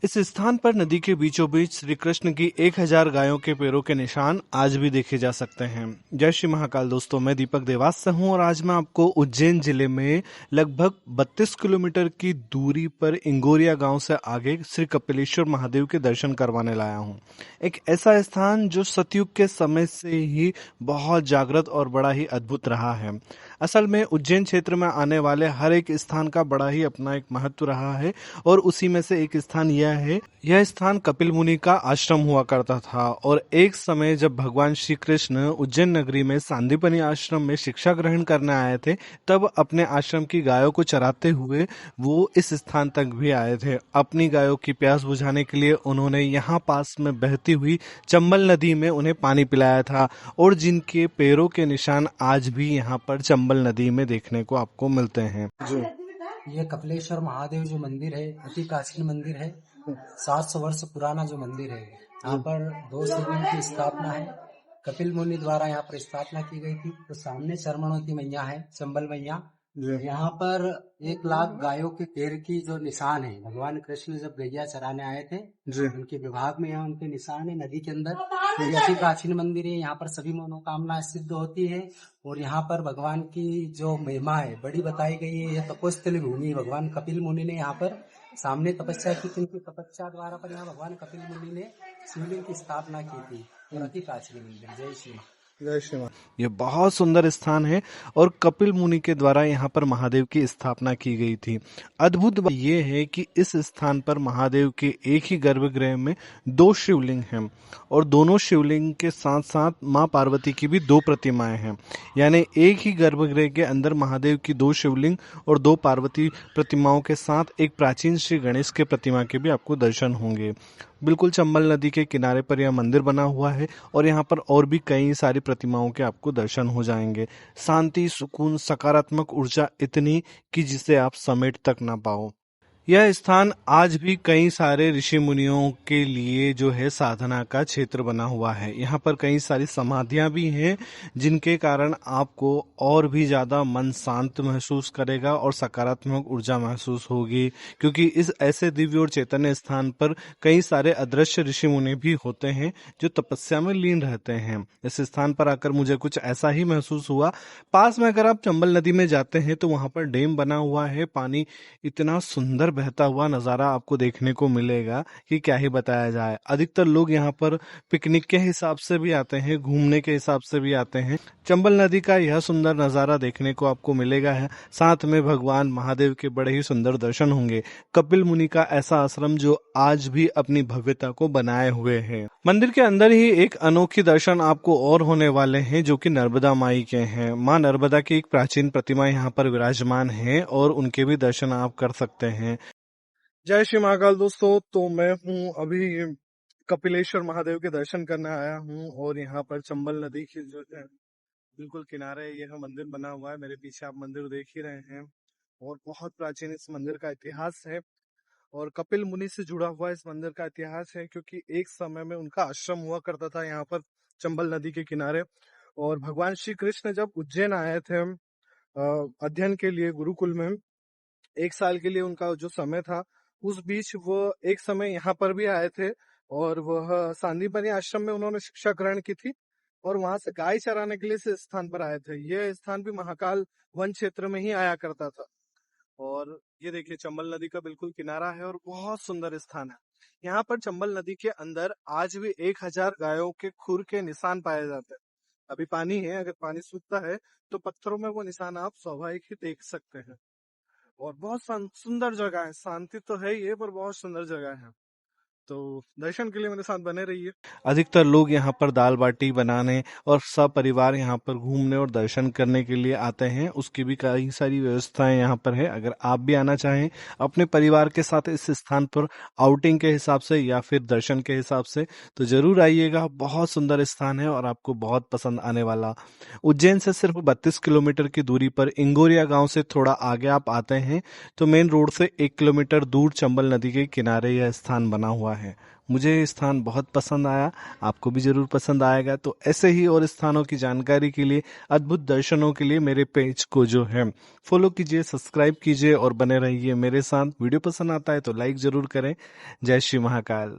इस स्थान पर नदी के बीचों बीच श्री कृष्ण की 1000 गायों के पैरों के निशान आज भी देखे जा सकते हैं। जय श्री महाकाल दोस्तों, मैं दीपक देवास से हूं और आज मैं आपको उज्जैन जिले में लगभग 32 किलोमीटर की दूरी पर इंगोरिया गांव से आगे श्री कपिलेश्वर महादेव के दर्शन करवाने लाया हूं। एक ऐसा स्थान जो सतयुग के समय से ही बहुत जागृत और बड़ा ही अद्भुत रहा है। असल में उज्जैन क्षेत्र में आने वाले हर एक स्थान का बड़ा ही अपना एक महत्व रहा है और उसी में से एक स्थान यह स्थान कपिल मुनि का आश्रम हुआ करता था। और एक समय जब भगवान श्री कृष्ण उज्जैन नगरी में सांदीपनि आश्रम में शिक्षा ग्रहण करने आए थे, तब अपने आश्रम की गायों को चराते हुए वो इस स्थान तक भी आए थे। अपनी गायों की प्यास बुझाने के लिए उन्होंने यहाँ पास में बहती हुई चंबल नदी में उन्हें पानी पिलाया था और जिनके पैरों के निशान आज भी यहाँ पर चंबल नदी में देखने को आपको मिलते हैं। जी, ये कपिलेश्वर महादेव जो मंदिर है अति प्राचीन मंदिर है। 700 वर्ष पुराना जो मंदिर है, यहाँ पर 2 शिवलिंग की स्थापना है। कपिल मुनि द्वारा यहाँ पर स्थापना की गई थी। तो सामने चरमणवती मैया है, चंबल मैया। यहाँ पर 1 लाख गायों के पैर की जो निशान है, भगवान कृष्ण जब गैया चराने आए थे उनके विभाग में यहाँ उनके निशान है नदी के अंदर। ये अति प्राचीन मंदिर है, यहाँ पर सभी मनोकामनाएं सिद्ध होती है। और यहाँ पर भगवान की जो महिमा है बड़ी बताई गई है। यह तपोस्थली भूमि, भगवान कपिल मुनि ने यहाँ पर सामने तपस्या की थी। उनकी तपस्या द्वारा पर यहाँ भगवान कपिल मुनि ने शिवलिंग की स्थापना की थी। और अति प्राचीन मंदिर। जय श्री जय श्री राम। ये बहुत सुंदर स्थान है और कपिल मुनि के द्वारा यहाँ पर महादेव की स्थापना की गई थी। अद्भुत बात ये है कि इस स्थान पर महादेव के एक ही गर्भगृह में 2 शिवलिंग हैं और दोनों शिवलिंग के साथ साथ माँ पार्वती की भी 2 प्रतिमाएं हैं। यानी एक ही गर्भगृह के अंदर महादेव की 2 शिवलिंग और 2 पार्वती प्रतिमाओं के साथ एक प्राचीन श्री गणेश के प्रतिमा के भी आपको दर्शन होंगे। बिल्कुल चंबल नदी के किनारे पर यह मंदिर बना हुआ है और यहाँ पर और भी कई सारी प्रतिमाओं के आपको दर्शन हो जाएंगे। शांति, सुकून, सकारात्मक ऊर्जा इतनी कि जिसे आप समेट तक ना पाओ। यह स्थान आज भी कई सारे ऋषि मुनियों के लिए जो है साधना का क्षेत्र बना हुआ है। यहाँ पर कई सारी समाधियां भी हैं जिनके कारण आपको और भी ज्यादा मन शांत महसूस करेगा और सकारात्मक ऊर्जा महसूस होगी, क्योंकि इस ऐसे दिव्य और चैतन्य स्थान पर कई सारे अदृश्य ऋषि मुनि भी होते हैं जो तपस्या में लीन रहते हैं। इस स्थान पर आकर मुझे कुछ ऐसा ही महसूस हुआ। पास में अगर आप चंबल नदी में जाते हैं तो वहां पर डैम बना हुआ है। पानी इतना सुंदर बहता हुआ नजारा आपको देखने को मिलेगा कि क्या ही बताया जाए। अधिकतर लोग यहाँ पर पिकनिक के हिसाब से भी आते हैं, घूमने के हिसाब से भी आते हैं। चंबल नदी का यह सुंदर नजारा देखने को आपको मिलेगा है। साथ में भगवान महादेव के बड़े ही सुंदर दर्शन होंगे। कपिल मुनि का ऐसा आश्रम जो आज भी अपनी भव्यता को बनाए हुए है। मंदिर के अंदर ही एक अनोखी दर्शन आपको और होने वाले हैं जो कि नर्मदा माई के हैं। माँ नर्मदा की एक प्राचीन प्रतिमा यहाँ पर विराजमान है और उनके भी दर्शन आप कर सकते हैं। जय श्री महाकाल दोस्तों, तो मैं हूँ अभी कपिलेश्वर महादेव के दर्शन करने आया हूँ और यहाँ पर चंबल नदी की जो है बिल्कुल किनारे यह मंदिर बना हुआ है। मेरे पीछे आप मंदिर देख ही रहे हैं और बहुत प्राचीन इस मंदिर का इतिहास है और कपिल मुनि से जुड़ा हुआ इस मंदिर का इतिहास है, क्योंकि एक समय में उनका आश्रम हुआ करता था यहाँ पर चंबल नदी के किनारे। और भगवान श्री कृष्ण जब उज्जैन आए थे अध्ययन के लिए गुरुकुल में, 1 साल के लिए उनका जो समय था, उस बीच वो एक समय यहाँ पर भी आए थे और वह सांदीपनि आश्रम में उन्होंने शिक्षा ग्रहण की थी और वहां से गाय चराने के लिए इस स्थान पर आए थे। यह स्थान भी महाकाल वन क्षेत्र में ही आया करता था। और ये देखिए चंबल नदी का बिल्कुल किनारा है और बहुत सुंदर स्थान है। यहाँ पर चंबल नदी के अंदर आज भी 1000 गायों के खुर के निशान पाए जाते हैं। अभी पानी है, अगर पानी सूखता है तो पत्थरों में वो निशान आप स्वाभाविक ही देख सकते हैं। और बहुत सुंदर जगह है, शांति तो है ही है पर बहुत सुंदर जगह है। तो दर्शन के लिए मेरे साथ बने रहिए। अधिकतर लोग यहाँ पर दाल बाटी बनाने और सब परिवार यहाँ पर घूमने और दर्शन करने के लिए आते हैं। उसकी भी कई सारी व्यवस्थाएं यहाँ पर है। अगर आप भी आना चाहें अपने परिवार के साथ इस स्थान पर आउटिंग के हिसाब से या फिर दर्शन के हिसाब से, तो जरूर आइएगा। बहुत सुंदर स्थान है और आपको बहुत पसंद आने वाला। उज्जैन से सिर्फ 32 किलोमीटर की दूरी पर इंगोरिया गांव से थोड़ा आगे आप आते हैं तो मेन रोड से 1 किलोमीटर दूर चंबल नदी के किनारे यह स्थान बना हुआ हुआ है। मुझे ये स्थान बहुत पसंद आया, आपको भी जरूर पसंद आएगा। तो ऐसे ही और स्थानों की जानकारी के लिए, अद्भुत दर्शनों के लिए मेरे पेज को जो है फॉलो कीजिए, सब्सक्राइब कीजिए और बने रहिए मेरे साथ। वीडियो पसंद आता है तो लाइक जरूर करें। जय श्री महाकाल।